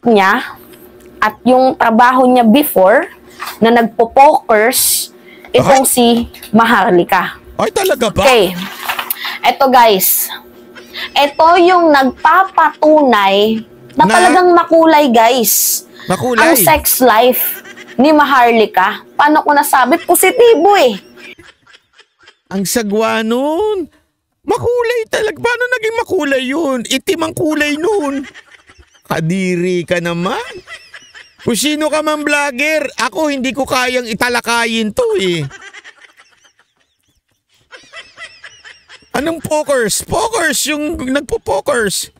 niya at yung trabaho niya before na nagpo-pokers itong si Maharlika. Ay, talaga ba? Okay. Eto guys. Ito yung nagpapatunay na talagang makulay guys. Makulay? Ang sex life ni Maharlika. Paano ko nasabi? Positibo eh. Ang sagwa nun. Makulay talaga. Paano naging makulay yun? Itim ang kulay nun. Kadiri ka naman. Kung sino ka man vlogger, ako hindi ko kayang italakayin to eh. Anong pokers? Pokers, yung nagpo-pokers.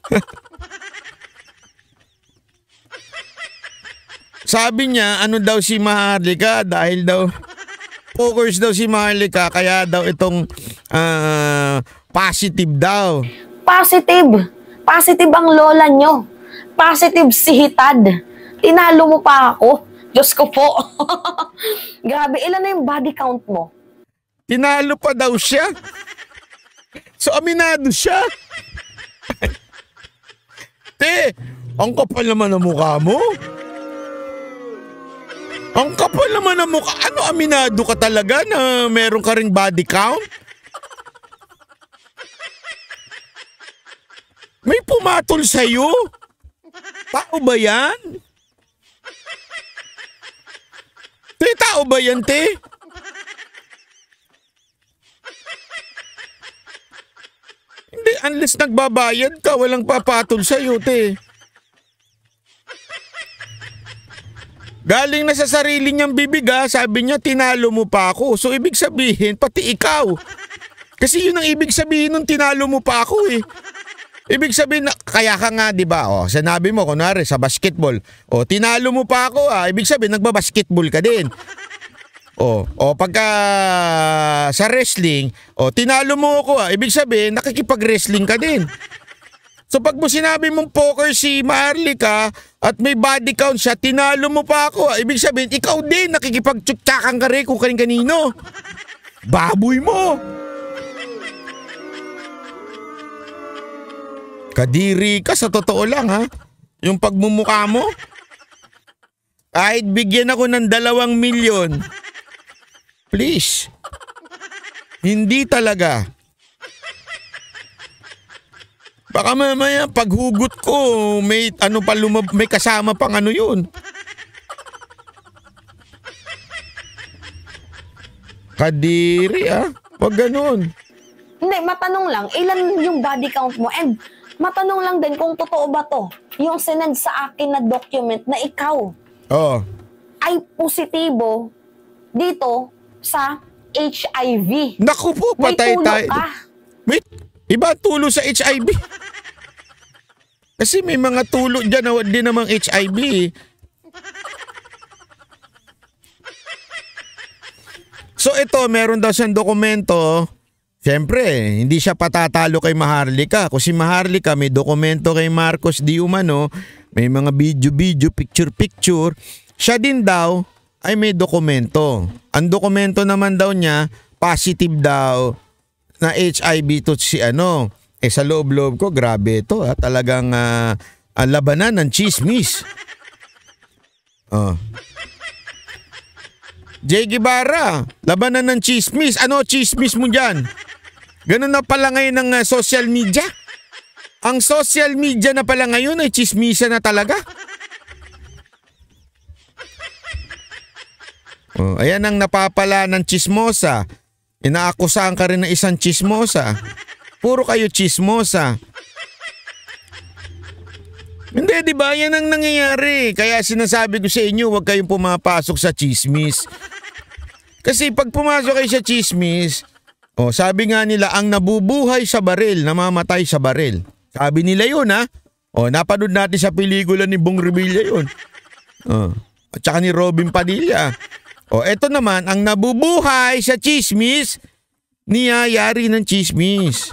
Sabi niya, ano daw si Maharlika dahil daw pokers daw si Maharlika kaya daw itong positive daw. Positive. Positive ang lola nyo. Positive si Hitad. Tinalo mo pa ako. Diyos ko po. Grabe, ilan na yung body count mo? Tinalo pa daw siya. So aminado siya. Te, ang kapal naman ang mukha mo. Ang kapal naman ang mukha. Ano, aminado ka talaga na meron ka ring body count? May pumatol sa'yo? Tao ba yan? Te, tao ba yan, te? Hindi, unless nagbabayad ka, walang papatol sa'yo, te. Galing na sa sarili niyang bibig sabi niya tinalo mo pa ako. So ibig sabihin pati ikaw. Kasi yun ang ibig sabihin nung tinalo mo pa ako eh. Ibig sabihin kaya ka nga 'di ba? Oh, sinabi mo kunwari sa basketball, oh tinalo mo pa ako ibig sabihin nagba-basketball ka din. Oh, pagka sa wrestling, tinalo mo ako ibig sabihin nakikipag-wrestling ka din. So pag mo sinabi mong poker si Maharlika at may body count siya, tinalo mo pa ako. Ibig sabihin, ikaw din nakikipag-tsuktsakan ka rin kung kanino. Baboy mo. Kadiri ka sa totoo lang ha. Yung pagmumukha mo. Kahit bigyan ako ng 2 milyon. Please. Hindi talaga. Baka mamaya paghugot ko may may kasama pang ano yun. Kadiri wag ganun. Hindi, matanong lang, ilan yung body count mo? And matanong lang din kung totoo ba to, yung sinend sa akin na document na ikaw ay positibo dito sa HIV. Naku po, patay tayo. Wait, iba tulo sa HIV. Kasi may mga tulo dyan na din namang HIV. So ito, meron daw siyang dokumento. Siyempre, hindi siya patatalo kay Maharlika. Kung si Maharlika may dokumento kay Marcos Di Umano, may mga video, picture. Siya din daw ay may dokumento. Ang dokumento naman daw niya, positive daw na HIV to si sa loob-loob ko, grabe ito talagang labanan ng chismis. Jay Guevara, labanan ng chismis. Ano chismis mo dyan? Ganun na pala ngayon ng social media. Ang social media na pala ngayon ay chismisa na talaga. Ayan ang napapala ng chismosa. Inaakusahan ka rin ng isang chismosa. Puro kayo chismosa. Hindi, di ba? Yan ang nangyayari. Kaya sinasabi ko sa inyo, huwag kayong pumapasok sa chismis. Kasi pag pumasok kayo sa chismis, sabi nga nila, ang nabubuhay sa baril, namamatay sa baril. Sabi nila yun, napanood natin sa pelikula ni Bong Revilla yun. At saka ni Robin Padilla. Eto naman, ang nabubuhay sa chismis, niyayari ng chismis.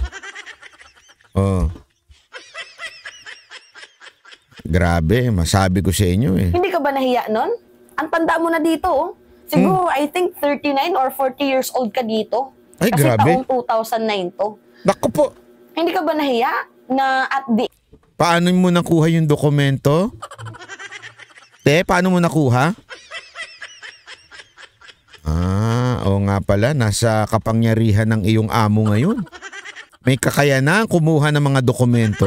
Grabe, masabi ko sa inyo eh. Hindi ka ba nahiya nun? Ang tanda mo na dito Siguro, I think 39 or 40 years old ka dito. Ay, kasi grabe. taong 2009 to. Naku po. Hindi ka ba nahiya na at the... Paano mo nakuha yung dokumento? Te, paano mo nakuha? Oo nga pala, nasa kapangyarihan ng iyong amo ngayon. May kakayanan kumuha ng mga dokumento.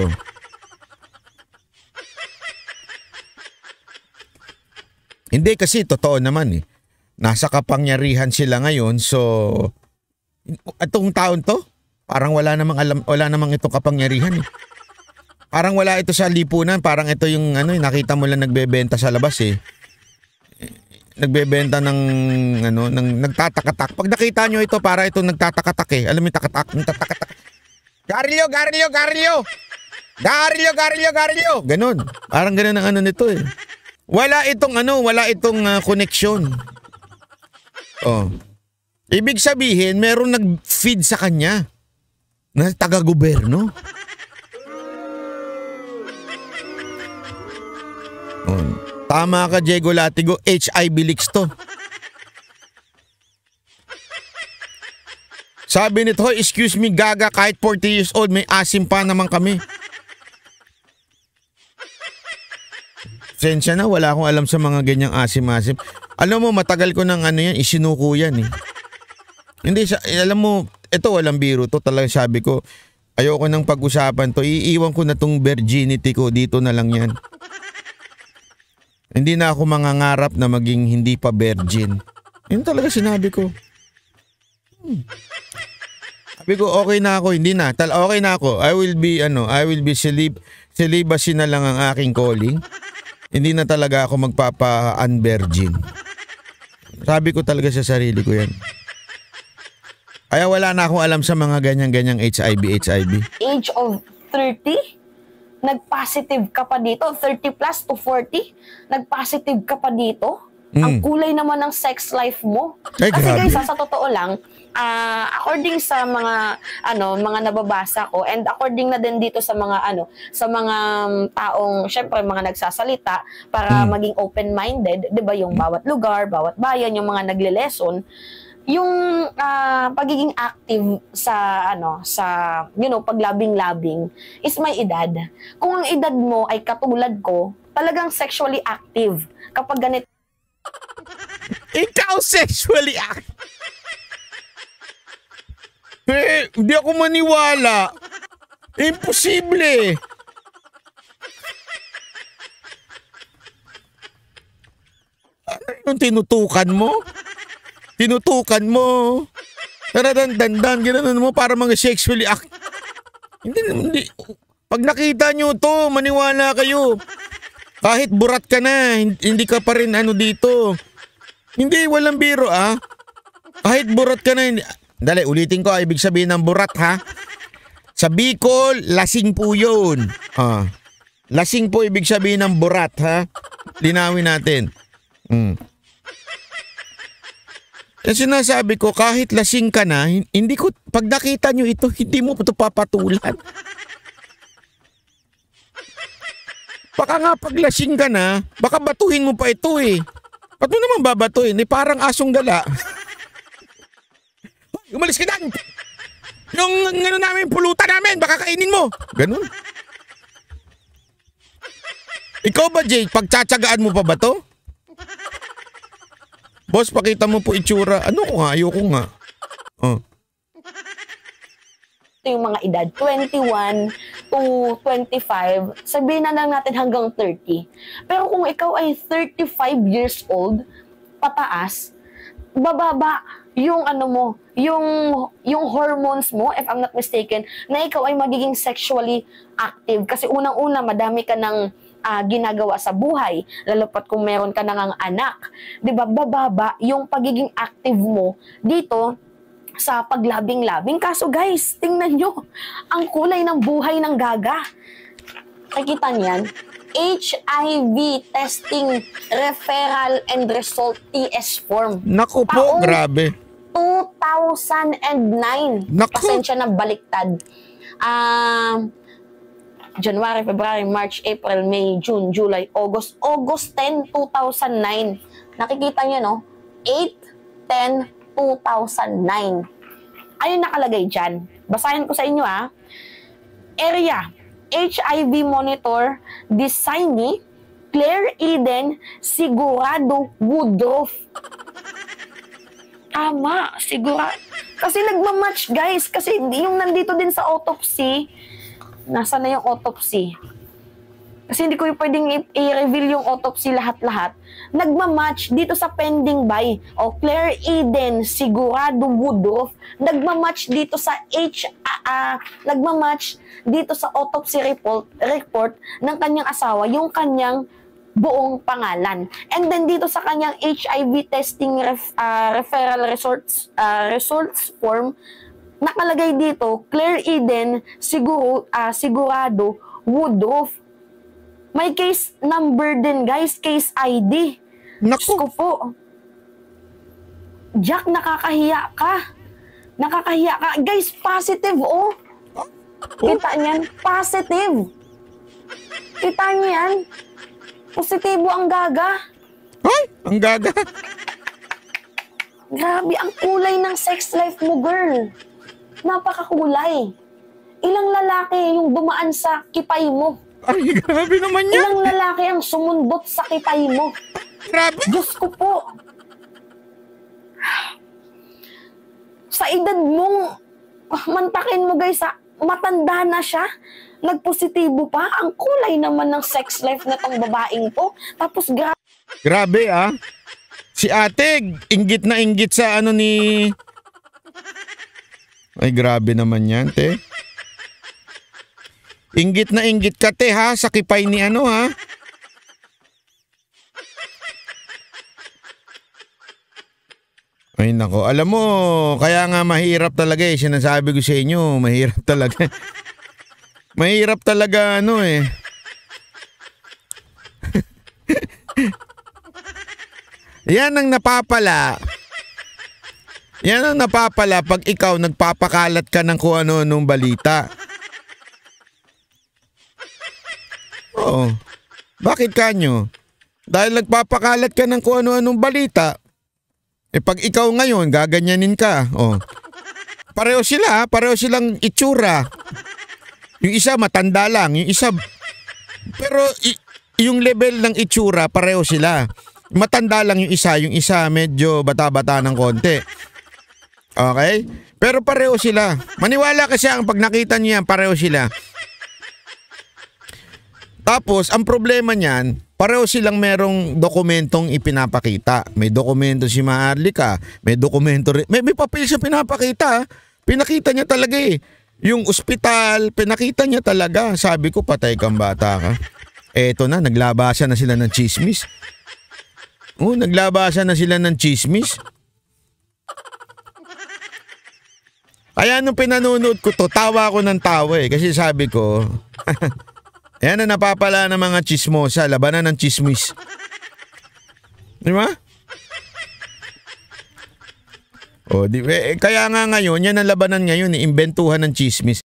Hindi kasi totoo naman eh. Nasa kapangyarihan sila ngayon, so itong taon to, parang wala namang itong kapangyarihan eh. Parang wala ito sa lipunan, parang ito yung nakita mo lang nagbebenta sa labas eh. Nagbebenta ng nagtatakatak. Pag nakita nyo ito, para ito nagtatakatak eh. Alam mo yung nagtatatak. Garilyo! Ganon. Parang ganon ang nito eh. Wala itong connection. Oh. Ibig sabihin, merong nag-feed sa kanya na taga-gobyerno. Oh. Tama ka, Diego Latigo. HIV leaks to. Sabi nito, excuse me, gaga, kahit 40 years old, may asim pa naman kami. Sensya na, wala akong alam sa mga ganyang asim-asim. Alam mo, matagal ko ng isinuko yan eh. Hindi, alam mo, ito walang biro to. Talagang sabi ko, ayoko nang pag-usapan to. Iiwan ko na tong virginity ko, dito na lang yan. Hindi na ako mangangarap na maging hindi pa virgin. Yun talaga sinabi ko. Sabi ko, okay na ako, hindi na. Okay na ako. I will be celibacy na lang ang aking calling. Hindi na talaga ako magpapa-unvirgin. Sabi ko talaga sa sarili ko yan. Kaya wala na akong alam sa mga ganyang HIV. Age of 30? Nag-positive ka pa dito, 30 plus to 40, nag-positive ka pa dito. Ang kulay naman ng sex life mo. Ay, kasi grabe. guys, sa totoo lang, according sa mga nababasa ko, and according na din dito sa mga taong syempre mga nagsasalita para maging open-minded, 'di ba, yung bawat lugar, bawat bayan, yung mga nagle-lesson, yung pagiging active sa paglabing-labing is may edad. Kung ang edad mo ay katulad ko, talagang sexually active kapag ganito. Ikaw sexually active? Hindi ako maniwala. Imposible. Ano yung tinutukan mo? Taradandandan, gano'n mo para mga sexually active. Hindi. Pag nakita nyo to, maniwala kayo. Kahit burat ka na, hindi ka pa rin dito. Hindi, walang biro Kahit burat ka na, dali, ulitin ko, ibig sabihin ng burat ha. Sa Bicol, lasing po yun. Lasing po ibig sabihin ng burat ha. Linawin natin. Kasi sinasabi ko, kahit lasing ka na, hindi ko, pag nakita nyo ito, hindi mo ito papatulan. Baka nga pag lasing ka na, baka batuhin mo pa ito eh. Ba't mo naman babatuhin? Parang asong gala. Umalis ka na! Yung namin, pulutan namin, baka kainin mo. Ganun. Ikaw ba, Jay, pagtsatsagaan mo pa ba to? Boss, pakita mo po itsura. Ayoko nga. Ito yung mga edad, 21 to 25, sabihin na lang natin hanggang 30. Pero kung ikaw ay 35 years old, pataas, bababa yung yung hormones mo, if I'm not mistaken, na ikaw ay magiging sexually active. Kasi unang-una, madami ka ng ginagawa sa buhay, lalo pat kung meron ka nang anak. Diba, bababa yung pagiging active mo dito sa paglabing-labing. Kaso guys, tingnan nyo, ang kulay ng buhay ng gaga. Nakikita niyan? HIV testing referral and result TS form. Naku po, grabe. 2009. Naku. Pasensya na baliktad. January, February, March, April, May, June, July, August. August 10, 2009. Nakikita niyo, no? 8/10/2009. Ayun nakalagay dyan. Basahin ko sa inyo, Area, HIV monitor, designee, Claire Eden Sigurado Woodruff. Tama, sigurado. Kasi nagmamatch, guys. Kasi yung nandito din sa autopsy, nasa na yung autopsy? Kasi hindi ko yung pwedeng i-reveal yung autopsy lahat-lahat. Nagmamatch dito sa pending by. O, Claire Eden Sigurado Woodruff. Nagmamatch dito sa nagmamatch dito sa autopsy report ng kanyang asawa, yung kanyang buong pangalan. And then dito sa kanyang HIV testing referral results form, nakalagay dito, Claire Eden Sigurado Woodruff. May case number din, guys, case ID. Naku. Ko po. Jack, nakakahiya ka. Nakakahiya ka. Guys, positive, oh. Kita niyan, positive. Kita niyan. Positibo ang gaga. Ay, ang gaga. Grabe, ang kulay ng sex life mo, girl. Napakakulay. Ilang lalaki yung dumaan sa kipay mo? Ay, grabe naman yan. Ilang lalaki ang sumundot sa kipay mo? Grabe. Diyos ko po. Sa edad mong mantakin mo, guys, matanda na siya. Nagpositibo pa. Ang kulay naman ng sex life na tong babaeng to. Tapos grabe, ah. Si ate, inggit na inggit sa ano ni... Ay, grabe naman yan, te. Inggit na inggit ka, te, ha? Sa kipay ni ano, ha? Ay, nako. Alam mo, kaya nga mahirap talaga eh. Sinasabi ko sa inyo, mahirap talaga. Mahirap talaga, ano eh. Yan ang napapala. Yan ang napapala pag ikaw nagpapakalat ka ng kung ano-anong balita. Oo. Bakit kanyo? Dahil nagpapakalat ka ng kung ano-anong balita, eh pag ikaw ngayon, gaganyanin ka. Oh. Pareho sila, pareho silang itsura. Yung isa matanda lang, yung isa... Pero yung level ng itsura, pareho sila. Matanda lang yung isa medyo bata-bata ng konti. Okay? Pero pareho sila. Maniwala kasi ang pag nakita niyo yan, pareho sila. Tapos, ang problema niyan, pareho silang merong dokumentong ipinapakita. May dokumento si Maharlika, may dokumento rin. May papel siya pinapakita. Pinakita niya talaga eh. Yung ospital, pinakita niya talaga. Sabi ko, patay kang bata ka. Eto na, naglabasan na sila ng chismis. Oh, naglabasan na sila ng chismis. Kaya nung pinanonood ko to, tawa ako ng tawa eh. Kasi sabi ko, ayan na napapala ng mga chismosa, labanan ng chismis. Di ba? O, kaya nga ngayon, yan ang labanan ngayon, imbentuhan ng chismis.